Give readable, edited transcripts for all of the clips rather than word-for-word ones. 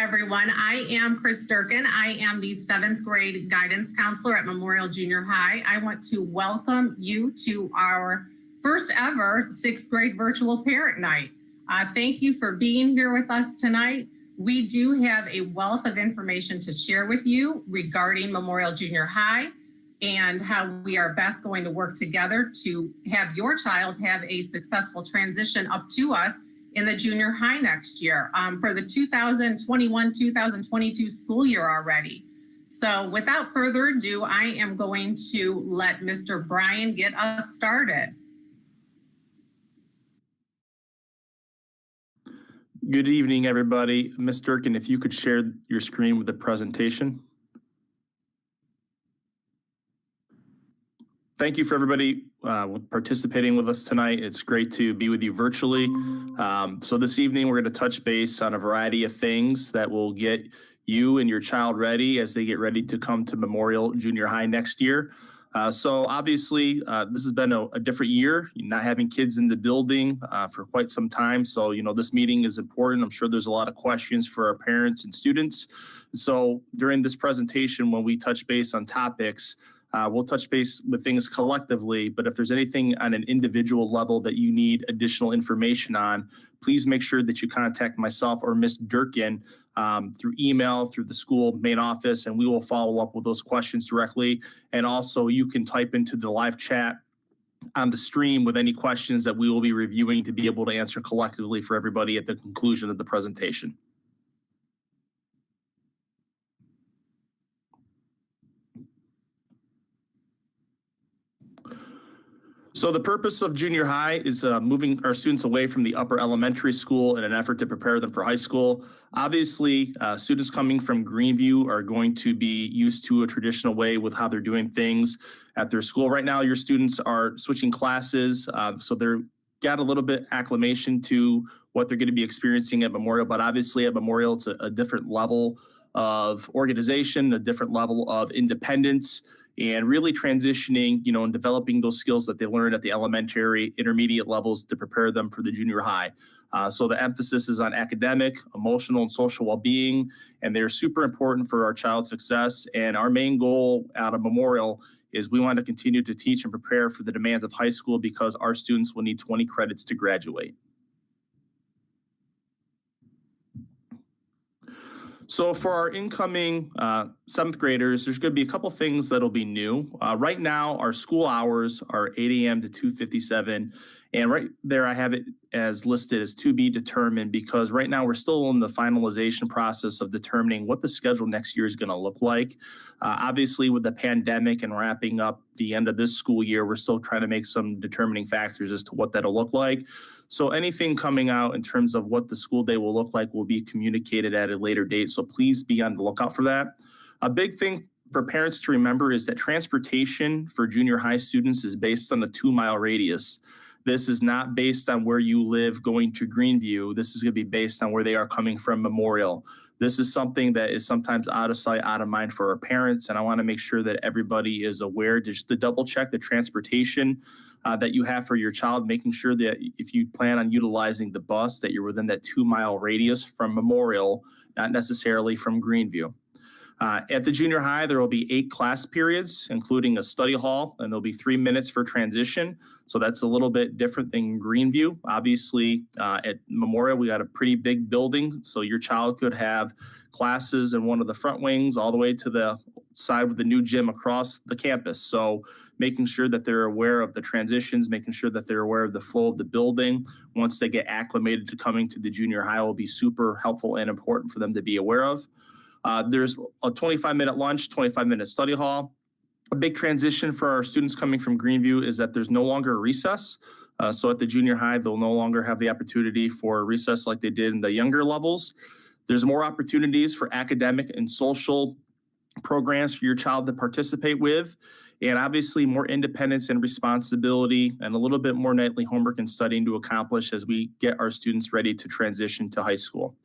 everyone. I am Chris Durkin. I am the 7th grade guidance counselor at Memorial Junior High. I want to welcome you to our first ever 6th grade virtual parent night. Thank you for being here with us tonight. We do have a wealth of information to share with you regarding Memorial Junior High and how we are best going to work together to have your child have a successful transition up to us in the junior high next year for the 2021-2022 school year already. So without further ado, I am going to let Mr. Bryan get us started. Good evening, everybody. Ms. Durkin, if you could share your screen with the presentation. Thank you for everybody participating with us tonight. It's great to be with you virtually. So this evening, we're going to touch base on a variety of things that will get you and your child ready as they get ready to come to Memorial Junior High next year. So obviously, this has been a different year, not having kids in the building for quite some time. So, this meeting is important. I'm sure there's a lot of questions for our parents and students. So during this presentation, when we touch base on topics, we'll touch base with things collectively, but if there's anything on an individual level that you need additional information on, please make sure that you contact myself or Ms. Durkin through email, through the school main office, and we will follow up with those questions directly. And also you can type into the live chat on the stream with any questions that we will be reviewing to be able to answer collectively for everybody at the conclusion of the presentation. So the purpose of junior high is moving our students away from the upper elementary school in an effort to prepare them for high school. Obviously, students coming from Greenview are going to be used to a traditional way with how they're doing things at their school. Right now, your students are switching classes, so they're got a little bit acclimation to what they're going to be experiencing at Memorial, but obviously at Memorial, it's a different level of organization, a different level of independence, and really transitioning, and developing those skills that they learn at the elementary, intermediate levels to prepare them for the junior high. So the emphasis is on academic, emotional, and social well-being, and they're super important for our child's success. And our main goal out of Memorial is we want to continue to teach and prepare for the demands of high school because our students will need 20 credits to graduate. So for our incoming 7th graders, there's going to be a couple things that'll be new. Right now, our school hours are 8 a.m. to 2:57, and right there I have it as listed as to be determined because right now we're still in the finalization process of determining what the schedule next year is going to look like. Obviously, with the pandemic and wrapping up the end of this school year, we're still trying to make some determining factors as to what that'll look like. So anything coming out in terms of what the school day will look like will be communicated at a later date. So please be on the lookout for that. A big thing for parents to remember is that transportation for junior high students is based on a 2-mile radius. This is not based on where you live going to Greenview. This is going to be based on where they are coming from Memorial. This is something that is sometimes out of sight, out of mind for our parents. And I want to make sure that everybody is aware just to double check the transportation that you have for your child, making sure that if you plan on utilizing the bus, that you're within that 2-mile radius from Memorial, not necessarily from Greenview. At the junior high, there will be 8 class periods, including a study hall, and there'll be 3 minutes for transition. So that's a little bit different than Greenview. Obviously, at Memorial, we got a pretty big building, so your child could have classes in one of the front wings all the way to the side with the new gym across the campus. So making sure that they're aware of the transitions, making sure that they're aware of the flow of the building once they get acclimated to coming to the junior high will be super helpful and important for them to be aware of. There's a 25-minute lunch, 25-minute study hall. A big transition for our students coming from Greenview is that there's no longer a recess. So at the junior high, they'll no longer have the opportunity for recess like they did in the younger levels. There's more opportunities for academic and social programs for your child to participate with, and obviously more independence and responsibility and a little bit more nightly homework and studying to accomplish as we get our students ready to transition to high school.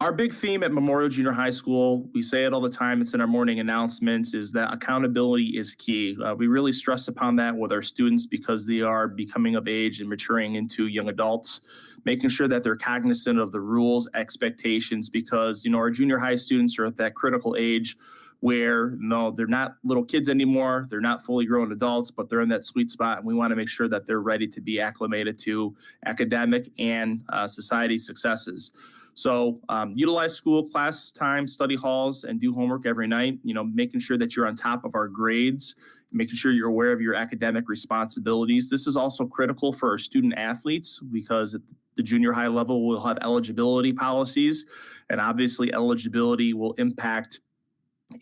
Our big theme at Memorial Junior High School, we say it all the time, it's in our morning announcements, is that accountability is key. We really stress upon that with our students because they are becoming of age and maturing into young adults, making sure that they're cognizant of the rules, expectations, because, our junior high students are at that critical age where no, they're not little kids anymore. They're not fully grown adults, but they're in that sweet spot. And we want to make sure that they're ready to be acclimated to academic and society successes. So utilize school, class time, study halls, and do homework every night, making sure that you're on top of our grades, making sure you're aware of your academic responsibilities. This is also critical for our student athletes because at the junior high level, we'll have eligibility policies, and obviously eligibility will impact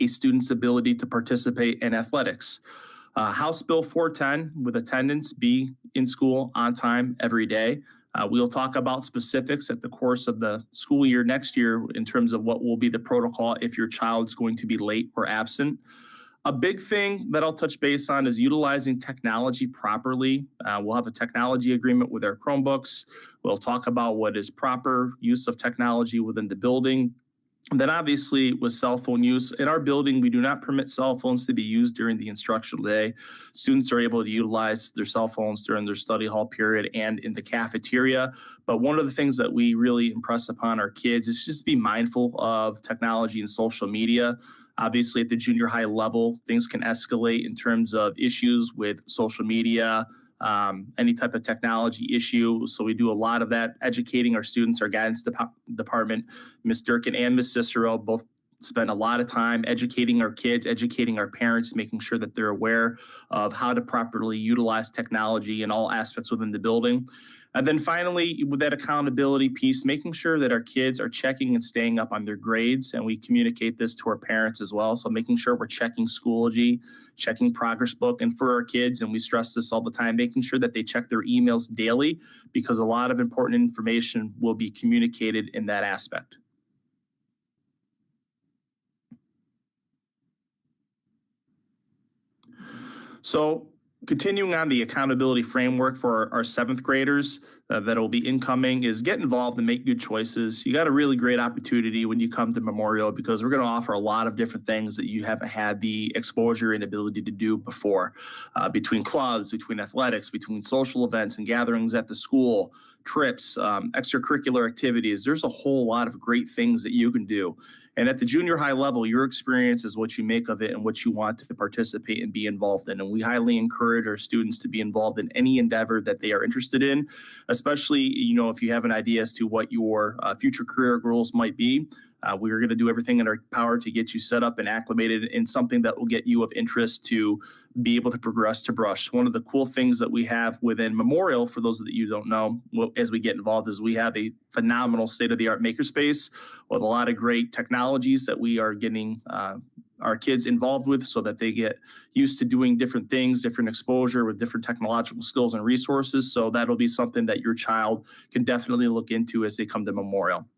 a student's ability to participate in athletics. House Bill 410 with attendance, be in school on time every day. We'll talk about specifics at the course of the school year next year in terms of what will be the protocol if your child's going to be late or absent. A big thing that I'll touch base on is utilizing technology properly. We'll have a technology agreement with our Chromebooks. We'll talk about what is proper use of technology within the building. And then obviously with cell phone use, in our building, we do not permit cell phones to be used during the instructional day. Students are able to utilize their cell phones during their study hall period and in the cafeteria. But one of the things that we really impress upon our kids is just be mindful of technology and social media. Obviously at the junior high level, things can escalate in terms of issues with social media, any type of technology issue. So we do a lot of that, educating our students. Our guidance department, Ms. Durkin and Ms. Cicero, both spend a lot of time educating our kids, educating our parents, making sure that they're aware of how to properly utilize technology in all aspects within the building. And then finally, with that accountability piece, making sure that our kids are checking and staying up on their grades. And we communicate this to our parents as well. So making sure we're checking Schoology, checking Progress Book. And for our kids, and we stress this all the time, making sure that they check their emails daily because a lot of important information will be communicated in that aspect. So continuing on the accountability framework for our seventh graders that will be incoming is get involved and make good choices. You got a really great opportunity when you come to Memorial because we're going to offer a lot of different things that you haven't had the exposure and ability to do before, between clubs, between athletics, between social events and gatherings at the school, trips, extracurricular activities. There's a whole lot of great things that you can do. And at the junior high level, your experience is what you make of it and what you want to participate and be involved in. And we highly encourage our students to be involved in any endeavor that they are interested in, especially, if you have an idea as to what your future career goals might be. We are going to do everything in our power to get you set up and acclimated in something that will get you of interest to be able to progress to Brush. One of the cool things that we have within Memorial, for those that you don't know, as we get involved, is we have a phenomenal state-of-the-art makerspace with a lot of great technologies that we are getting our kids involved with so that they get used to doing different things, different exposure with different technological skills and resources. So that'll be something that your child can definitely look into as they come to Memorial.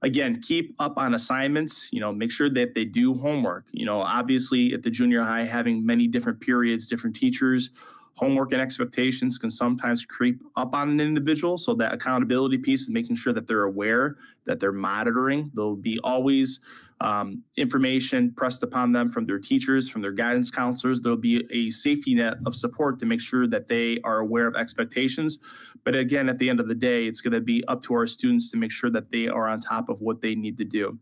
Again, keep up on assignments, make sure that they do homework. Obviously at the junior high, having many different periods, different teachers, homework and expectations can sometimes creep up on an individual. So that accountability piece is making sure that they're aware, that they're monitoring. There'll be always information pressed upon them from their teachers, from their guidance counselors. There'll be a safety net of support to make sure that they are aware of expectations. But again, at the end of the day, it's going to be up to our students to make sure that they are on top of what they need to do.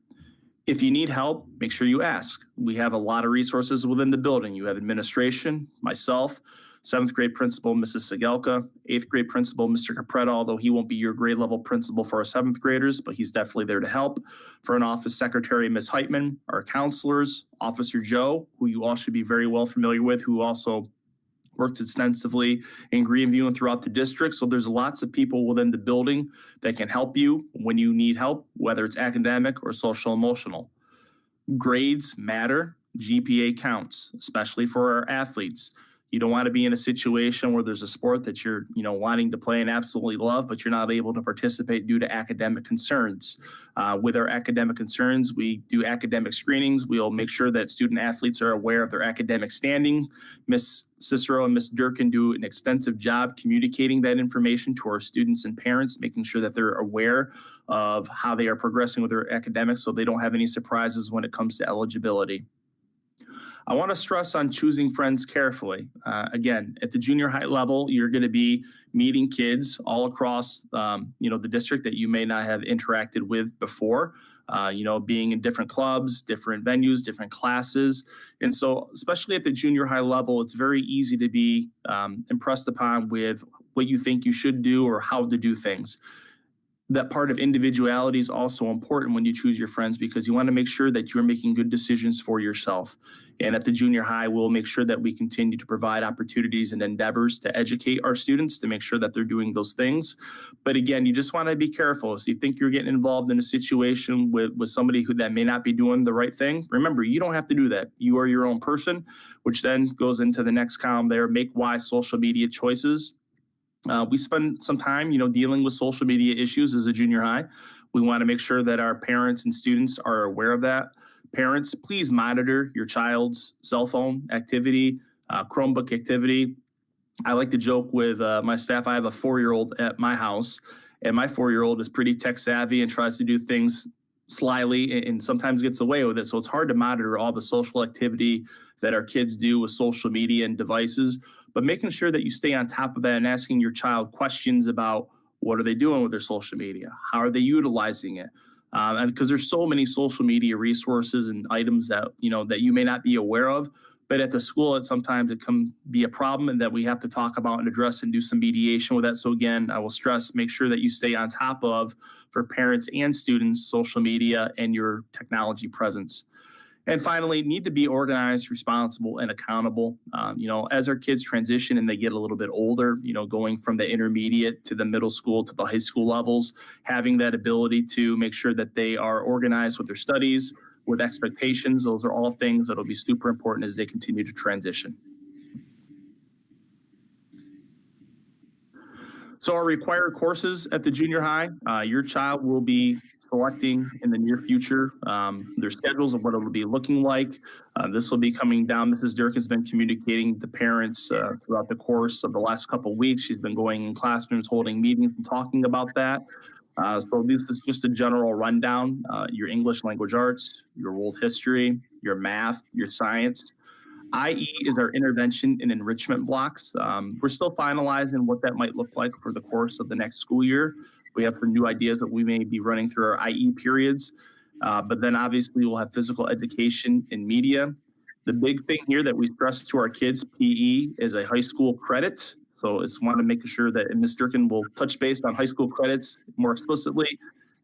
If you need help, make sure you ask. We have a lot of resources within the building. You have administration, myself, seventh grade principal, Mrs. Sigelka, eighth grade principal, Mr. Capretta, although he won't be your grade level principal for our seventh graders, but he's definitely there to help. For an office secretary, Ms. Heitman, our counselors, Officer Joe, who you all should be very well familiar with, who also works extensively in Greenview and throughout the district. So there's lots of people within the building that can help you when you need help, whether it's academic or social emotional. Grades matter. GPA counts, especially for our athletes. You don't want to be in a situation where there's a sport that you're, wanting to play and absolutely love, but you're not able to participate due to academic concerns. With our academic concerns, we do academic screenings. We'll make sure that student athletes are aware of their academic standing. Ms. Cicero and Ms. Durkin do an extensive job communicating that information to our students and parents, making sure that they're aware of how they are progressing with their academics so they don't have any surprises when it comes to eligibility. I want to stress on choosing friends carefully. Again, at the junior high level, you're going to be meeting kids all across, the district that you may not have interacted with before. Being in different clubs, different venues, different classes. And so, especially at the junior high level, it's very easy to be impressed upon with what you think you should do or how to do things. That part of individuality is also important when you choose your friends, because you want to make sure that you're making good decisions for yourself. And at the junior high, we'll make sure that we continue to provide opportunities and endeavors to educate our students to make sure that they're doing those things. But again, you just want to be careful. So you think you're getting involved in a situation with somebody that may not be doing the right thing. Remember, you don't have to do that. You are your own person, which then goes into the next column there, make wise social media choices. We spend some time, dealing with social media issues as a junior high. We want to make sure that our parents and students are aware of that. Parents, please monitor your child's cell phone activity, Chromebook activity. I like to joke with my staff. I have a 4-year-old at my house, and my 4-year-old is pretty tech savvy and tries to do things slyly and sometimes gets away with it. So it's hard to monitor all the social activity that our kids do with social media and devices, but making sure that you stay on top of that and asking your child questions about what are they doing with their social media? How are they utilizing it? And because there's so many social media resources and items that you may not be aware of, but at the school, sometimes it can be a problem and that we have to talk about and address and do some mediation with that. So again, I will stress, make sure that you stay on top of, for parents and students, social media and your technology presence. And finally, need to be organized, responsible, and accountable. As our kids transition and they get a little bit older, going from the intermediate to the middle school to the high school levels, having that ability to make sure that they are organized with their studies, with expectations. Those are all things that will be super important as they continue to transition. So our required courses at the junior high, your child will be selecting in the near future their schedules of what it will be looking like. This will be coming down. Mrs. Durkin's been communicating to parents throughout the course of the last couple of weeks. She's been going in classrooms, holding meetings and talking about that. So this is just a general rundown. Your English language arts, your world history, your math, your science. IE is our intervention and enrichment blocks. We're still finalizing what that might look like for the course of the next school year. We have some new ideas that we may be running through our IE periods. But then obviously we'll have physical education and media. The big thing here that we stress to our kids, PE is a high school credit. So it's want to make sure that Ms. Durkin will touch base on high school credits more explicitly.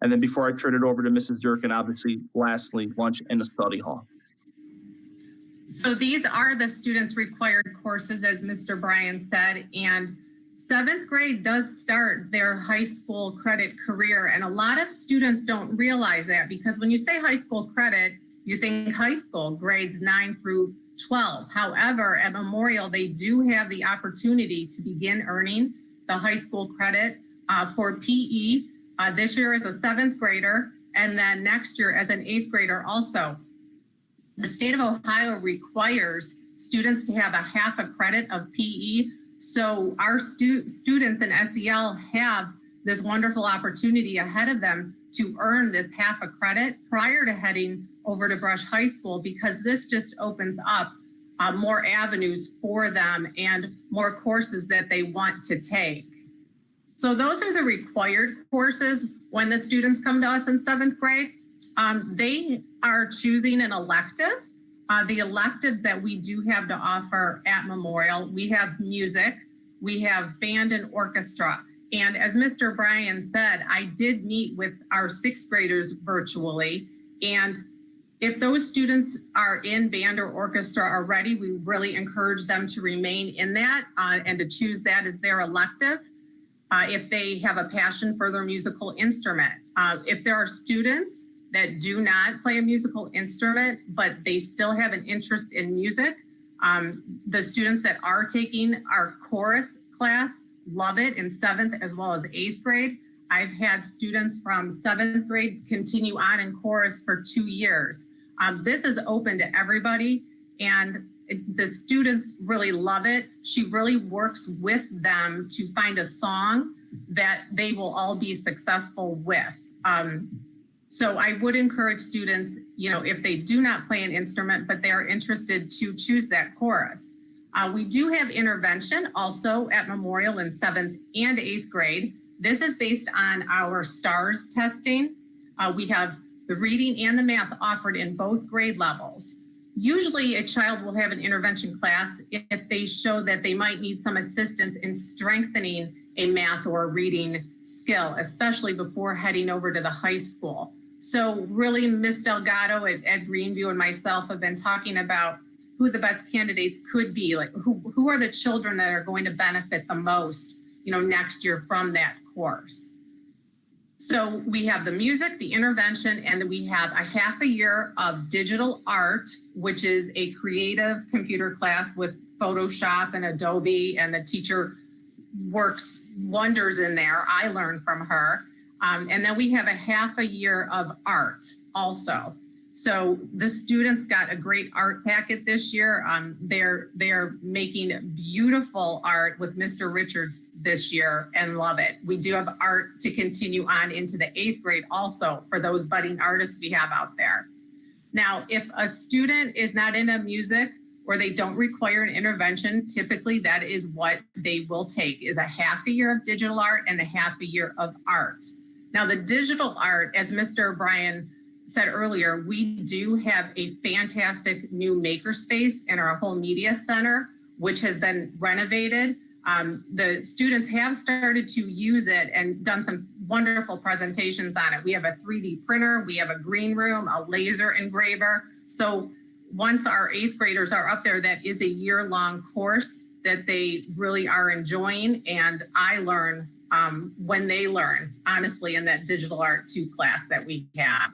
And then before I turn it over to Mrs. Durkin, obviously, lastly, lunch and a study hall. So these are the students' required courses, as Mr. Bryan said, and 7th grade does start their high school credit career. And a lot of students don't realize that, because when you say high school credit, you think high school, grades 9 through 12. However, at Memorial, they do have the opportunity to begin earning the high school credit for PE. This year as a 7th grader, and then next year as an 8th grader also. The state of Ohio requires students to have a half a credit of PE. So our students in SEL have this wonderful opportunity ahead of them to earn this half a credit prior to heading over to Brush High School, because this just opens up more avenues for them and more courses that they want to take. So those are the required courses when the students come to us in 7th grade. They are choosing an elective. The electives that we do have to offer at Memorial, we have music, we have band and orchestra. And as Mr. Bryan said, I did meet with our 6th graders virtually. And if those students are in band or orchestra already, we really encourage them to remain in that and to choose that as their elective. If they have a passion for their musical instrument. If there are students that do not play a musical instrument, but they still have an interest in music, the students that are taking our chorus class love it in 7th as well as 8th grade. I've had students from 7th grade continue on in chorus for 2 years. This is open to everybody, and the students really love it. She really works with them to find a song that they will all be successful with. So I would encourage students, if they do not play an instrument, but they are interested, to choose that chorus. We do have intervention also at Memorial in 7th and 8th grade. This is based on our STARS testing. We have the reading and the math offered in both grade levels. Usually a child will have an intervention class if they show that they might need some assistance in strengthening a math or reading skill, especially before heading over to the high school. So really, Ms. Delgado at Greenview and myself have been talking about who the best candidates could be, like who are the children that are going to benefit the most, next year from that course. So we have the music, the intervention, and we have a half a year of digital art, which is a creative computer class with Photoshop and Adobe, and the teacher works wonders in there. I learned from her. And then we have a half a year of art also. So the students got a great art packet this year. They're making beautiful art with Mr. Richards this year and love it. We do have art to continue on into the 8th grade also for those budding artists we have out there. Now, if a student is not into music or they don't require an intervention, typically that is what they will take, is a half a year of digital art and a half a year of art. Now, the digital art, as Mr. Bryan said earlier, we do have a fantastic new makerspace in our whole media center, which has been renovated. The students have started to use it and done some wonderful presentations on it. We have a 3D printer, we have a green room, a laser engraver. So once our 8th graders are up there, that is a year-long course that they really are enjoying, and I learn when they learn, honestly, in that digital art 2 class that we have.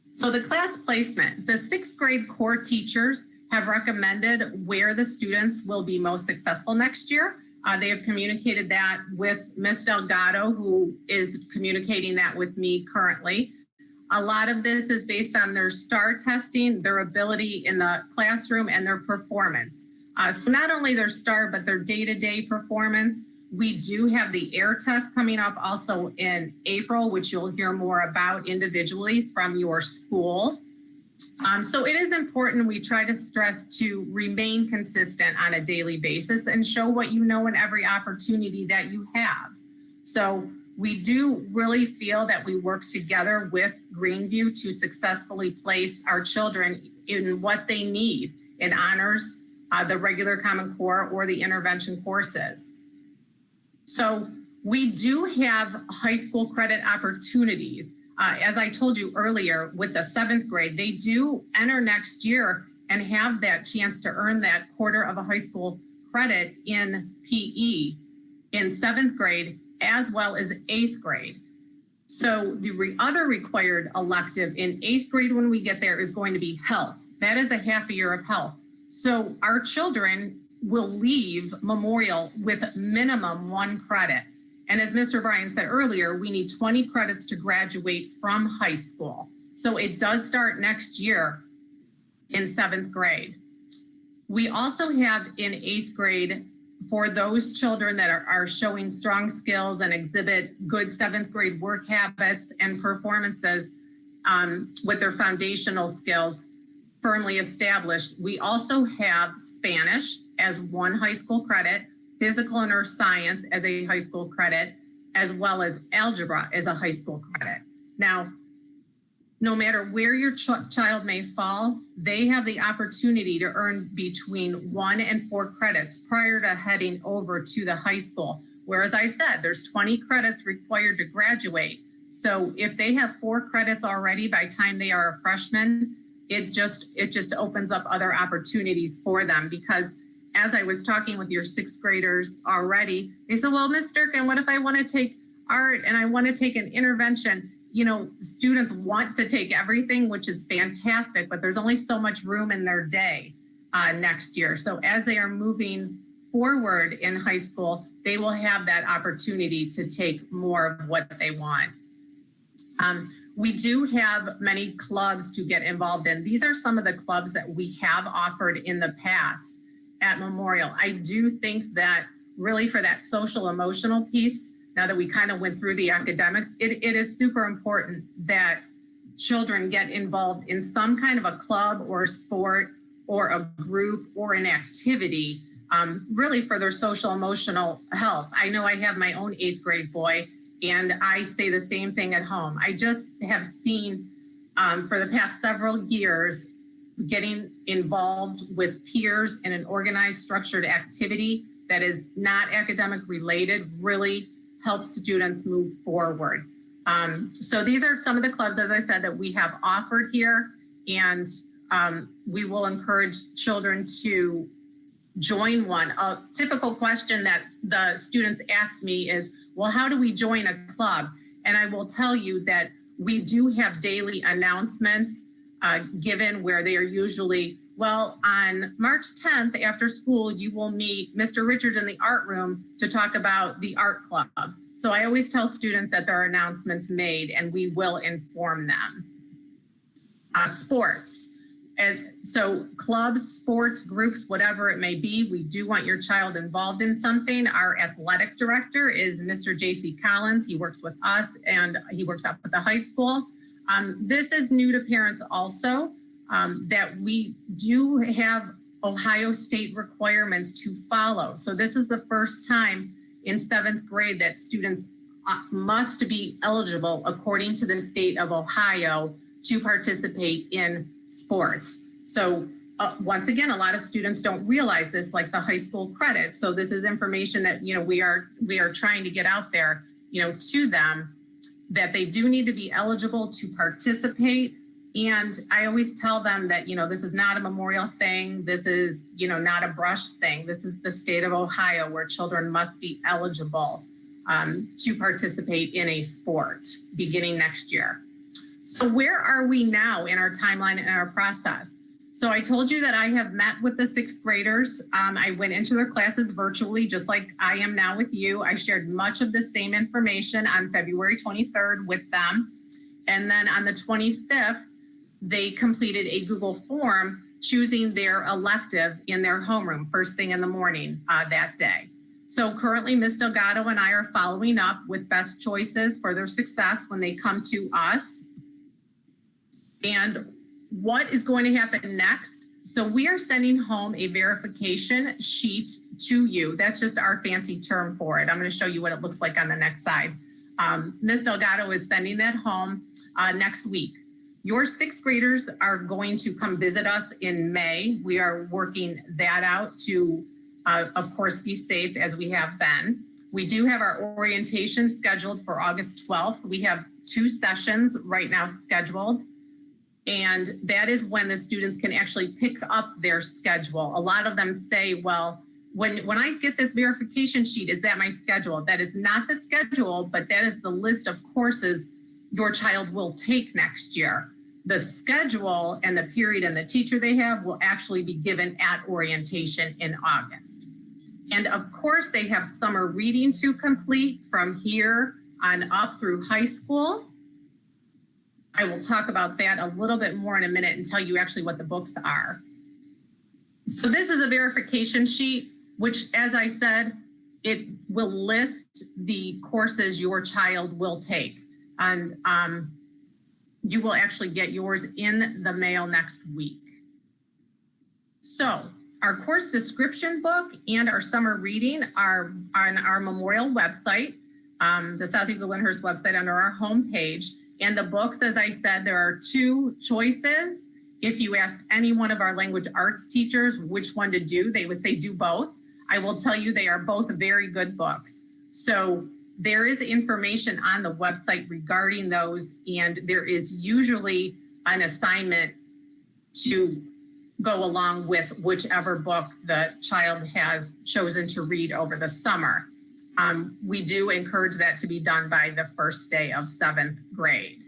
So the class placement, the 6th grade core teachers have recommended where the students will be most successful next year. They have communicated that with Ms. Delgado, who is communicating that with me currently. A lot of this is based on their STAR testing, their ability in the classroom, and their performance. So not only their STAR, but their day-to-day performance. We do have the AIR test coming up also in April, which you'll hear more about individually from your school. So it is important, we try to stress, to remain consistent on a daily basis and show what you know in every opportunity that you have. So we do really feel that we work together with Greenview to successfully place our children in what they need in honors, the regular Common Core or the intervention courses. So we do have high school credit opportunities. As I told you earlier, with the 7th grade, they do enter next year and have that chance to earn that quarter of a high school credit in PE in 7th grade, as well as 8th grade. So the other required elective in 8th grade when we get there is going to be health. That is a half a year of health. So our children will leave Memorial with minimum 1 credit. And as Mr. Bryan said earlier, we need 20 credits to graduate from high school. So it does start next year in 7th grade. We also have in 8th grade, for those children that are showing strong skills and exhibit good 7th grade work habits and performances with their foundational skills firmly established, we also have Spanish as 1 high school credit, physical and earth science as a high school credit, as well as algebra as a high school credit. Now, no matter where your child may fall, they have the opportunity to earn between 1 and 4 credits prior to heading over to the high school. Whereas I said, there's 20 credits required to graduate. So if they have 4 credits already by the time they are a freshman, it just opens up other opportunities for them, because as I was talking with your 6th graders already, they said, well, Ms. Durkin, what if I want to take art and I want to take an intervention? Students want to take everything, which is fantastic, but there's only so much room in their day next year. So as they are moving forward in high school, they will have that opportunity to take more of what they want. We do have many clubs to get involved in. These are some of the clubs that we have offered in the past at Memorial. I do think that really for that social emotional piece, now that we kind of went through the academics, it is super important that children get involved in some kind of a club or a sport or a group or an activity, really for their social emotional health. I know I have my own 8th grade boy, and I say the same thing at home. I just have seen for the past several years, getting involved with peers in an organized, structured activity that is not academic related really helps students move forward. So these are some of the clubs, as I said, that we have offered here, and we will encourage children to join one. A typical question that the students ask me is, well, how do we join a club? And I will tell you that we do have daily announcements given where they are usually, well, on March 10th after school, you will meet Mr. Richards in the art room to talk about the art club. So I always tell students that there are announcements made and we will inform them. Sports. And so clubs, sports, groups, whatever it may be, we do want your child involved in something. Our athletic director is Mr. J.C. Collins. He works with us and he works up at the high school. This is new to parents also, that we do have Ohio State requirements to follow. So this is the first time in 7th grade that students must be eligible according to the state of Ohio to participate in sports. So once again, a lot of students don't realize this, like the high school credits. So this is information that, we are trying to get out there, to them, that they do need to be eligible to participate. And I always tell them that, this is not a Memorial thing. This is, not a brush thing. This is the state of Ohio where children must be eligible to participate in a sport beginning next year. So where are we now in our timeline and our process? So I told you that I have met with the 6th graders. I went into their classes virtually, just like I am now with you. I shared much of the same information on February 23rd with them. And then on the 25th, they completed a Google form choosing their elective in their homeroom first thing in the morning that day. So currently, Ms. Delgado and I are following up with best choices for their success when they come to us. And what is going to happen next? So we are sending home a verification sheet to you. That's just our fancy term for it. I'm going to show you what it looks like on the next slide. Ms. Delgado is sending that home next week. Your 6th graders are going to come visit us in May. We are working that out to, of course, be safe as we have been. We do have our orientation scheduled for August 12th. We have 2 sessions right now scheduled. And that is when the students can actually pick up their schedule. A lot of them say, well, when I get this verification sheet, is that my schedule? That is not the schedule, but that is the list of courses your child will take next year. The schedule and the period and the teacher they have will actually be given at orientation in August. And of course, they have summer reading to complete from here on up through high school. I will talk about that a little bit more in a minute and tell you actually what the books are. So this is a verification sheet, which, as I said, it will list the courses your child will take. And you will actually get yours in the mail next week. So our course description book and our summer reading are on our Memorial website, the South Eagle Lyndhurst website under our homepage. And the books, as I said, there are 2 choices. If you ask any one of our language arts teachers which one to do, they would say do both. I will tell you they are both very good books. So there is information on the website regarding those, and there is usually an assignment to go along with whichever book the child has chosen to read over the summer. We do encourage that to be done by the first day of 7th grade.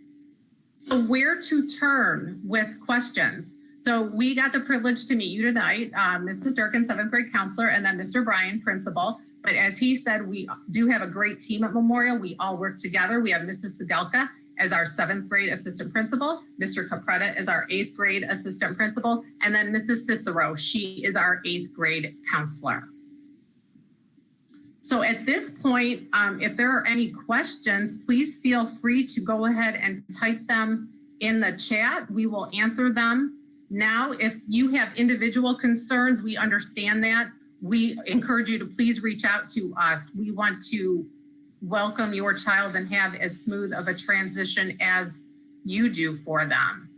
So where to turn with questions? So we got the privilege to meet you tonight, Mrs. Durkin, 7th grade counselor, and then Mr. Bryan, principal. But as he said, we do have a great team at Memorial. We all work together. We have Mrs. Sedelka as our 7th grade assistant principal, Mr. Capretta as our 8th grade assistant principal, and then Mrs. Cicero, she is our 8th grade counselor. So at this point, if there are any questions, please feel free to go ahead and type them in the chat. We will answer them now. If you have individual concerns, we understand that. We encourage you to please reach out to us. We want to welcome your child and have as smooth of a transition as you do for them.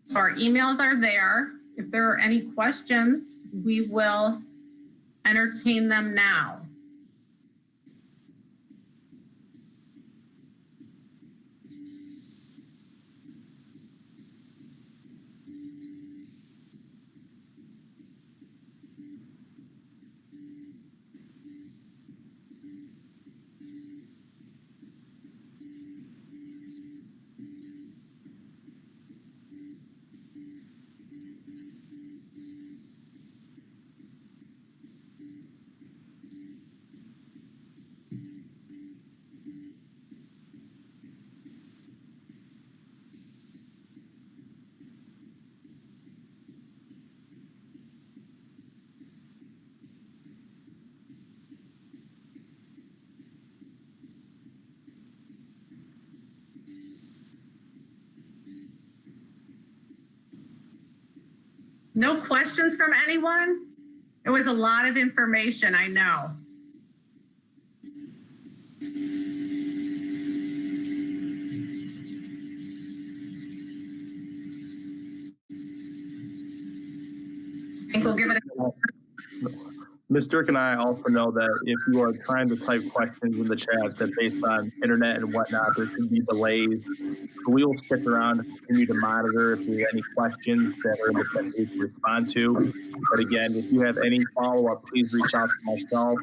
So our emails are there. If there are any questions, we will entertain them now. No questions from anyone? It was a lot of information, I know. I think we'll give it a Ms. Durkin and I also know that if you are trying to type questions in the chat, that based on internet and whatnot, there could be delays. So we will stick around and continue to monitor if you have any questions that are in the chat we can respond to. But again, if you have any follow-up, please reach out to myself,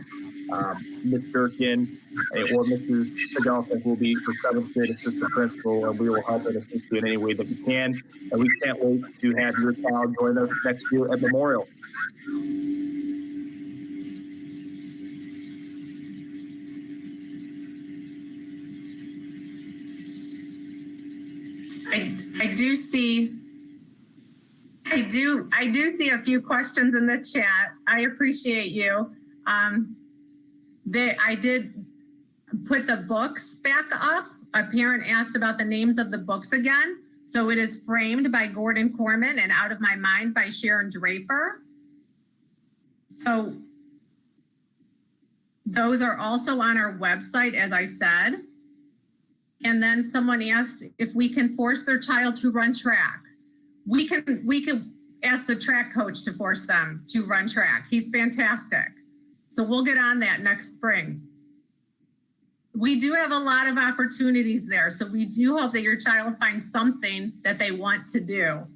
Ms. Durkin, or Mrs. Fidelka, who will be the 7th grade assistant principal, and we will help and assist you in any way that we can. And we can't wait to have your child join us next year at Memorial. I do see a few questions in the chat. I appreciate you. I did put the books back up. A parent asked about the names of the books again. So it is Framed by Gordon Corman and Out of My Mind by Sharon Draper. So those are also on our website, as I said. And then someone asked if we can force their child to run track. We can ask the track coach to force them to run track. He's fantastic. So we'll get on that next spring. We do have a lot of opportunities there. So we do hope that your child finds something that they want to do.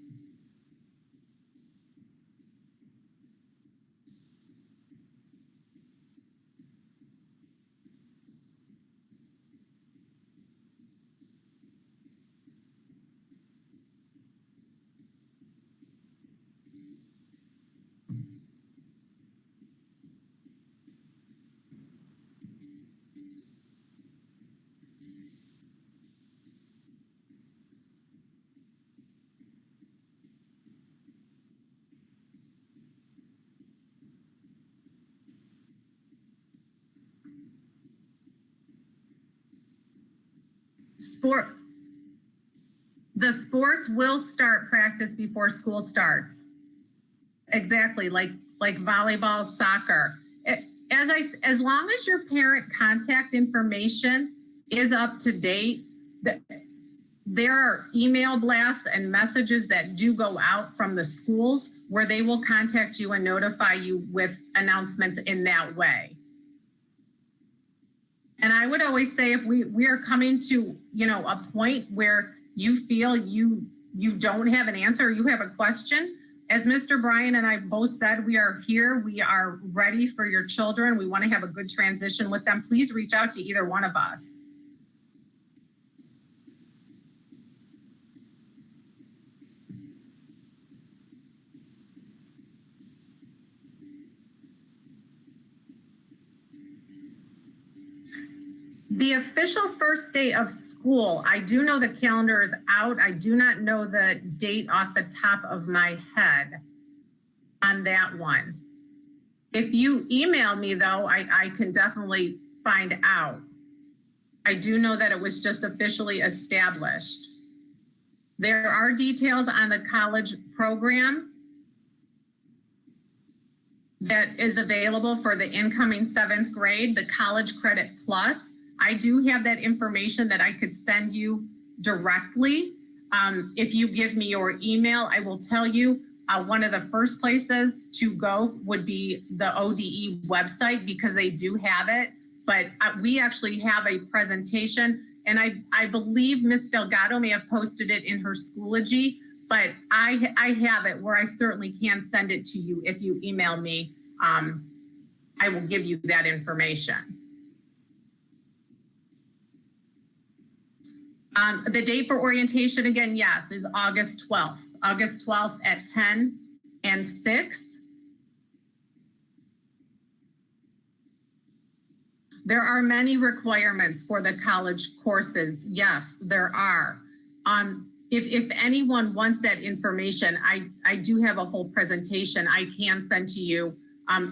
The sports will start practice before school starts. Exactly, like volleyball, soccer. As long as your parent contact information is up to date, there are email blasts and messages that do go out from the schools where they will contact you and notify you with announcements in that way. And I would always say if we are coming to, a point where you feel you don't have an answer, you have a question, as Mr. Bryan and I both said, we are here, we are ready for your children. We want to have a good transition with them. Please reach out to either one of us. The official first day of school, I do know the calendar is out. I do not know the date off the top of my head on that one. If you email me though, I can definitely find out. I do know that it was just officially established. There are details on the college program that is available for the incoming 7th grade, the College Credit Plus. I do have that information that I could send you directly. If you give me your email, I will tell you one of the first places to go would be the ODE website because they do have it. But we actually have a presentation, and I believe Ms. Delgado may have posted it in her Schoology, but I have it where I certainly can send it to you if you email me. I will give you that information. The date for orientation, again, yes, is August 12th. August 12th at 10 and 6. There are many requirements for the college courses. Yes, there are. If anyone wants that information, I do have a whole presentation I can send to you,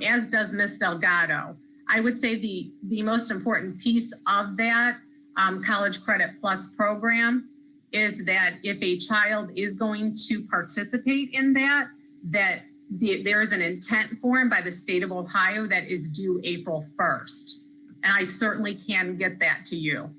as does Ms. Delgado. I would say the most important piece of that College Credit Plus program is that if a child is going to participate in that, there is an intent form by the state of Ohio that is due April 1st. And I certainly can get that to you.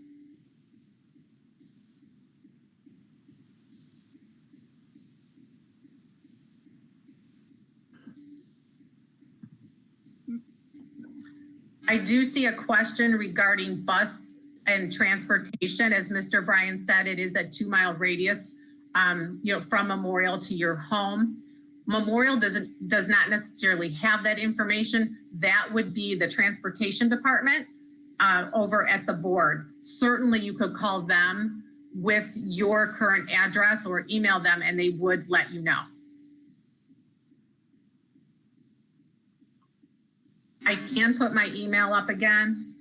I do see a question regarding bus and transportation. As Mr. Bryan said, it is a 2-mile radius, from Memorial to your home. Memorial does not necessarily have that information. That would be the transportation department over at the board. Certainly you could call them with your current address or email them and they would let you know. I can put my email up again.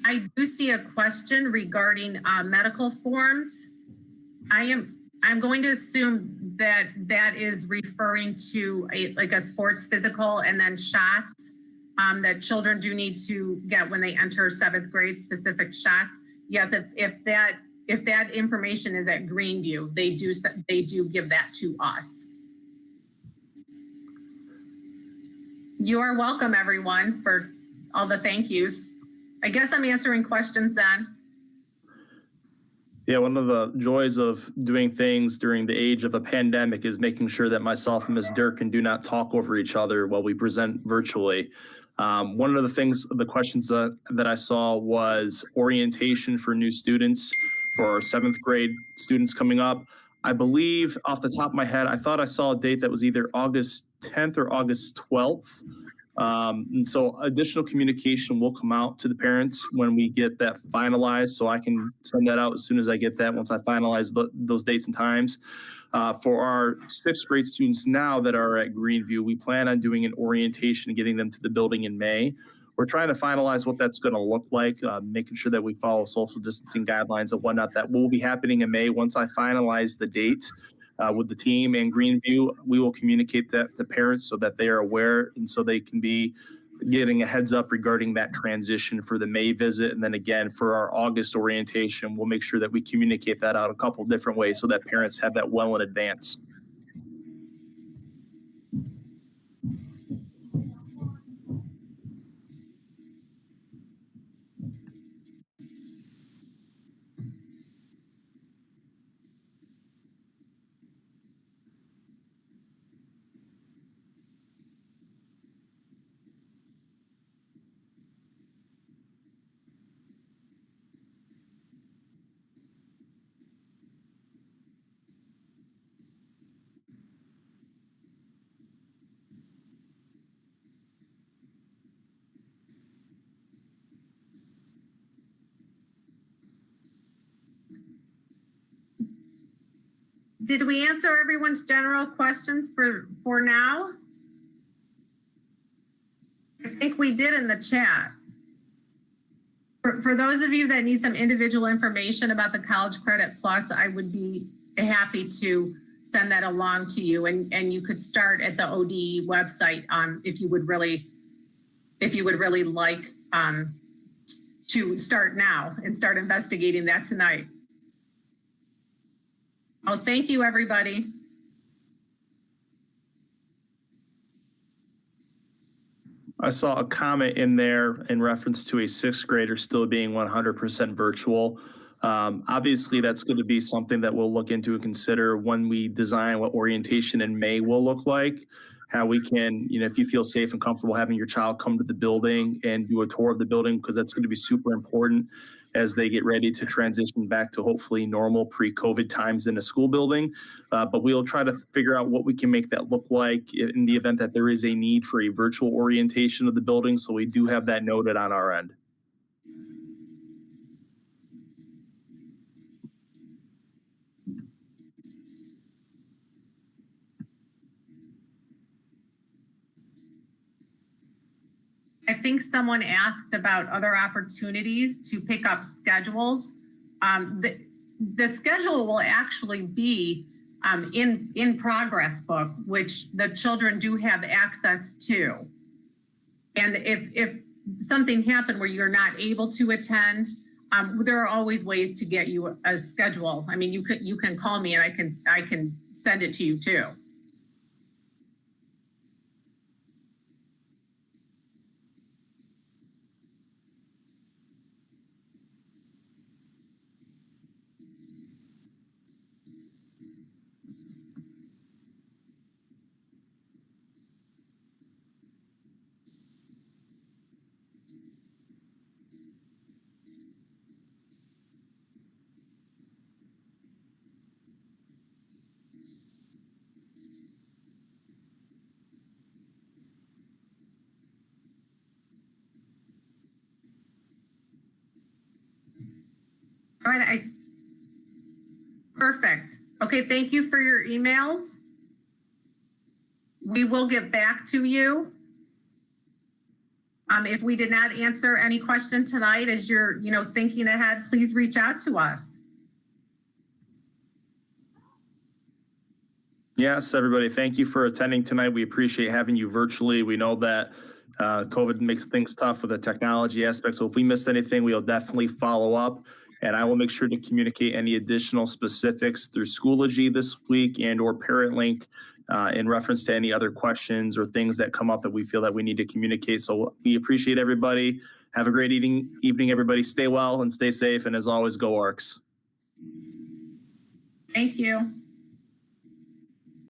I do see a question regarding medical forms. I'm going to assume that that is referring to a sports physical and then shots that children do need to get when they enter 7th grade, specific shots. Yes, if that information is at Greenview, they do give that to us. You are welcome, everyone, for all the thank yous. I guess I'm answering questions then. Yeah, one of the joys of doing things during the age of a pandemic is making sure that myself and Ms. Durkin do not talk over each other while we present virtually. One of the questions that I saw was orientation for new students for our 7th grade students coming up. I believe off the top of my head, I thought I saw a date that was either August 10th or August 12th. And so additional communication will come out to the parents when we get that finalized. So I can send that out as soon as I get that, once I finalize those dates and times. For our 6th grade students now that are at Greenview, we plan on doing an orientation and getting them to the building in May. We're trying to finalize what that's going to look like, making sure that we follow social distancing guidelines and whatnot. That will be happening in May. Once I finalize the date with the team and Greenview, we will communicate that to parents so that they are aware and so they can be getting a heads up regarding that transition for the May visit. And then again, for our August orientation, we'll make sure that we communicate that out a couple different ways so that parents have that well in advance. did we answer everyone's general questions for now? I think we did in the chat. For those of you that need some individual information about the College Credit Plus, I would be happy to send that along to you, and you could start at the ODE website if you would really like to start now and start investigating that tonight. Oh, thank you, everybody. I saw a comment in there in reference to a sixth grader still being 100% virtual. Obviously, that's going to be something that we'll look into and consider when we design what orientation in May will look like, how we can, if you feel safe and comfortable having your child come to the building and do a tour of the building, because that's going to be super important as they get ready to transition back to hopefully normal pre-COVID times in a school building. But we'll try to figure out what we can make that look like in the event that there is a need for a virtual orientation of the building. So we do have that noted on our end. I think someone asked about other opportunities to pick up schedules. The schedule will actually be in progress book, which the children do have access to. And if something happened where you're not able to attend, there are always ways to get you a schedule. I mean, you can call me and I can send it to you too. All right, perfect. Okay, thank you for your emails. We will get back to you. If we did not answer any question tonight, as you're thinking ahead, please reach out to us. Yes, everybody, thank you for attending tonight. We appreciate having you virtually. We know that COVID makes things tough with the technology aspect. So if we missed anything, we'll definitely follow up. And I will make sure to communicate any additional specifics through Schoology this week and or Parent Link in reference to any other questions or things that come up that we feel that we need to communicate. So we appreciate everybody. Have a great evening, everybody. Stay well and stay safe. And as always, go Arcs. Thank you.